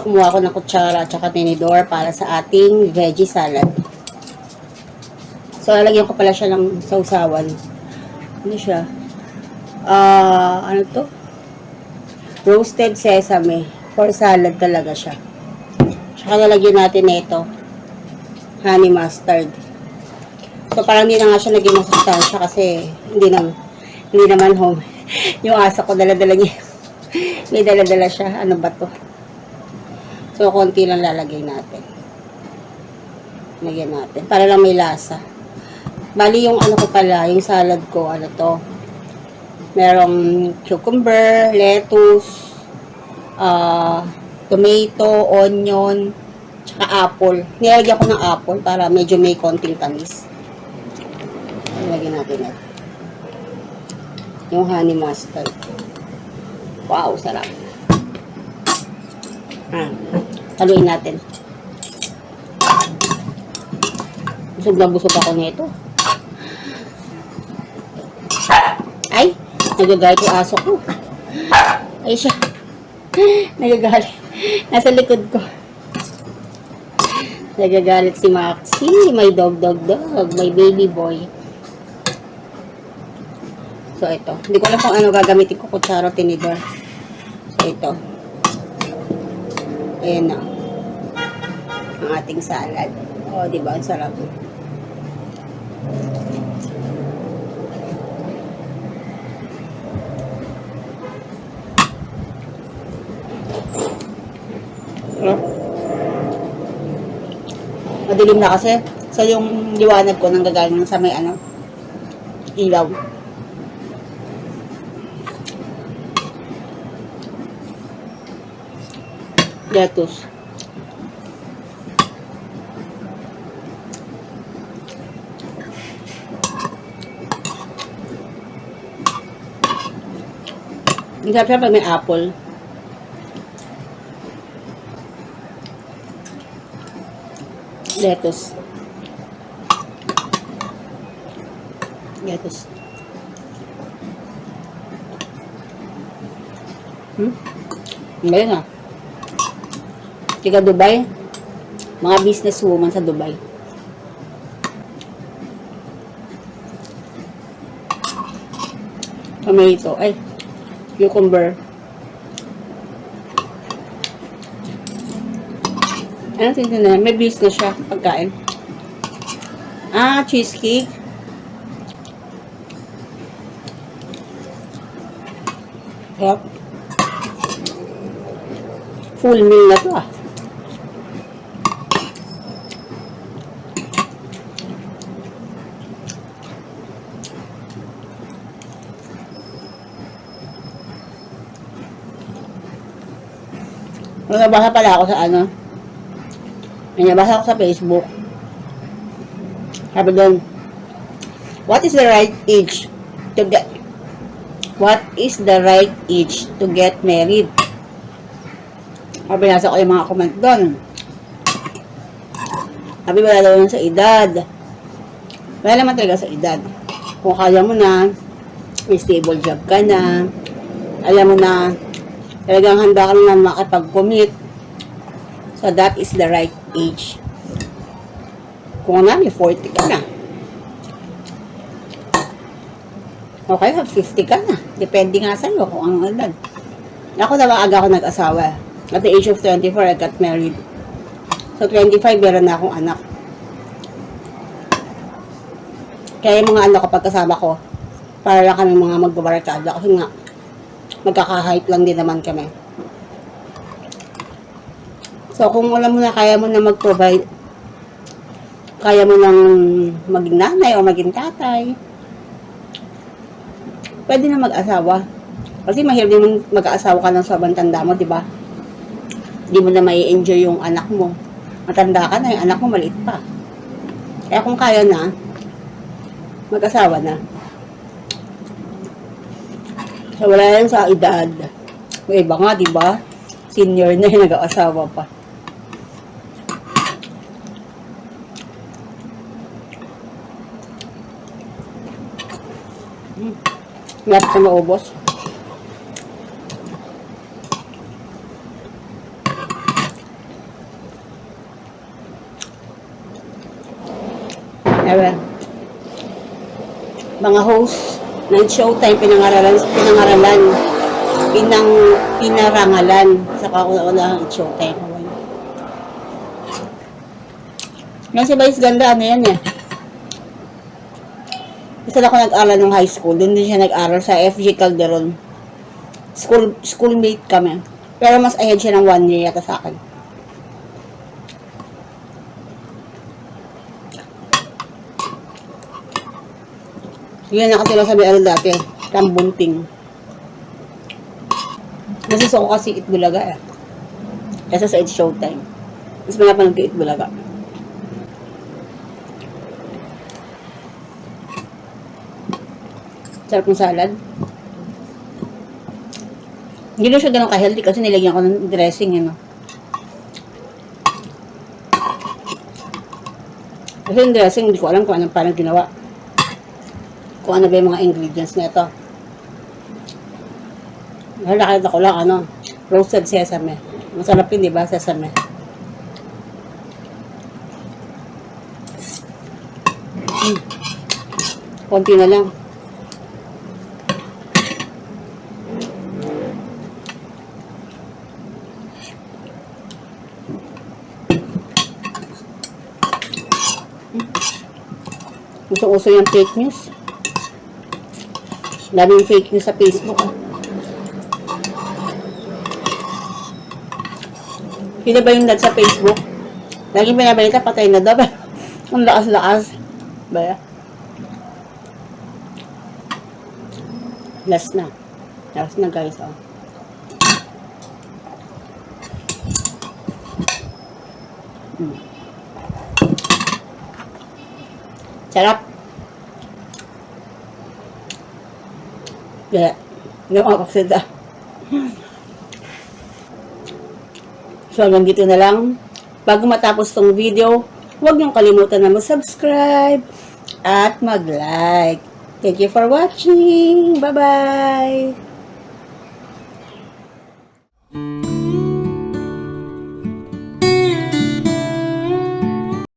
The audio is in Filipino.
So, kumuha ako ng kutsara at saka tinidor para sa ating veggie salad. So, lalagyan ko pala siya ng sausawan. Ano siya? Ano to? Roasted sesame. For salad talaga siya. Saka lalagyan natin na ito. Honey mustard. So, parang hindi na nga siya naging masustansya kasi hindi naman home. Yung asa ko, dala-dala niya. May dala-dala siya. Ano ba to? So, konti lang lalagay natin. Lagyan natin. Para lang may lasa. Bali, yung ano ko pala, yung salad ko, ano to? Merong cucumber, lettuce, tomato, onion, tsaka apple. Nilagyan ko ng apple para medyo may konting tamis. Nilagyan natin ito. Yung honey mustard. Wow, sarap. Haluin natin. Busog na busog ako nito. Ay, nagagalit yung aso ko. Ay siya. Nagagalit. Nasa likod ko. Nagagalit si Maxi. May dog. May baby boy. So, ito. Hindi ko alam kung ano gagamitin ko. Kutsara, tinidor. So, ito. Ayan na. Ang ating salad. O, diba? Ang sarap. Madilim na kasi. So, yung liwanag ko nang gagaling sa may ano, ilaw. Lettuce. Ang sarap siya pag may apple. Lettuce. Ngayon na. Tiga Dubai. Mga businesswoman sa Dubai. Tomato. Ay, cucumber. Ano tingnan na? May business siya. Pagkain. Cheesecake. Yep. Full meal na to Nabasa pala ako sa ano. Nabasa ako sa Facebook. Sabi doon, what is the right age to get married? Sabi nasa ko yung mga comment doon. Sabi wala daw sa edad. Wala naman talaga sa edad. Kung kaya mo na, may stable job ka na, alam mo na, talagang handa ka na makipag-commit. So, that is the right age. Kung na, may 40 ka na. Okay, 50 ka na. Depende nga sa'yo kung anong edad. Ako na aga ako nag-asawa. At the age of 24, I got married. So, 25, meron na akong anak. Kaya yung mga anak ko, pagkasama ko, para lang kami mga magbabarkada. Kasi nga, magkaka-hype lang din naman kami. So, kung alam mo na, kaya mo na mag-provide, kaya mo nang maging nanay o maging tatay, pwede na mag-asawa. Kasi mahirap din mag-asawa ka ng sobrang tanda mo, di ba? Hindi mo na mai-enjoy yung anak mo. Matanda ka na, yung anak mo maliit pa. Kaya kung kaya na, mag-asawa na. So, wala yan sa edad. Yung iba nga, di ba? Senior na yung nag-asawa pa. Lahat na maubos. Ewan. Mga host ng Showtime, pinarangalan sa kauna-unahang Showtime. Yan si Vice ganda, ano yan eh. Isa lang ako nag-aral ng high school, doon din siya nag-aral sa FG Calderon. Schoolmate kami. Pero mas ahead siya ng 1 year yata sa akin. Yun nakatulong sa BL dati. Tambunting. Nasuso ko kasi Itbulaga eh. Kesa sa It's Showtime. Mas pinapanood ko Itbulaga. Sarap ng salad. Hindi na siya ganun ka-healthy kasi nilagyan ko ng dressing, ano. Kasi yung dressing, hindi ko alam kung anong parang ginawa. Kung ano ba yung mga ingredients na ito. Nakita ko lang, ano, roasted sesame. Masarap yun, di ba, sesame. Konti na lang. Uso-uso yung fake news. Daming fake news sa Facebook. Sino ba yung dad sa Facebook? Laging pinabalita, patay na daw. Ang lakas-lakas. Ba? Last na. Last na guys. Oh. Sarap. Kaya, hindi ako makaksida. So, hanggang dito na lang. Bago matapos tong video, huwag niyong kalimutan na mag-subscribe at mag-like. Thank you for watching. Bye-bye!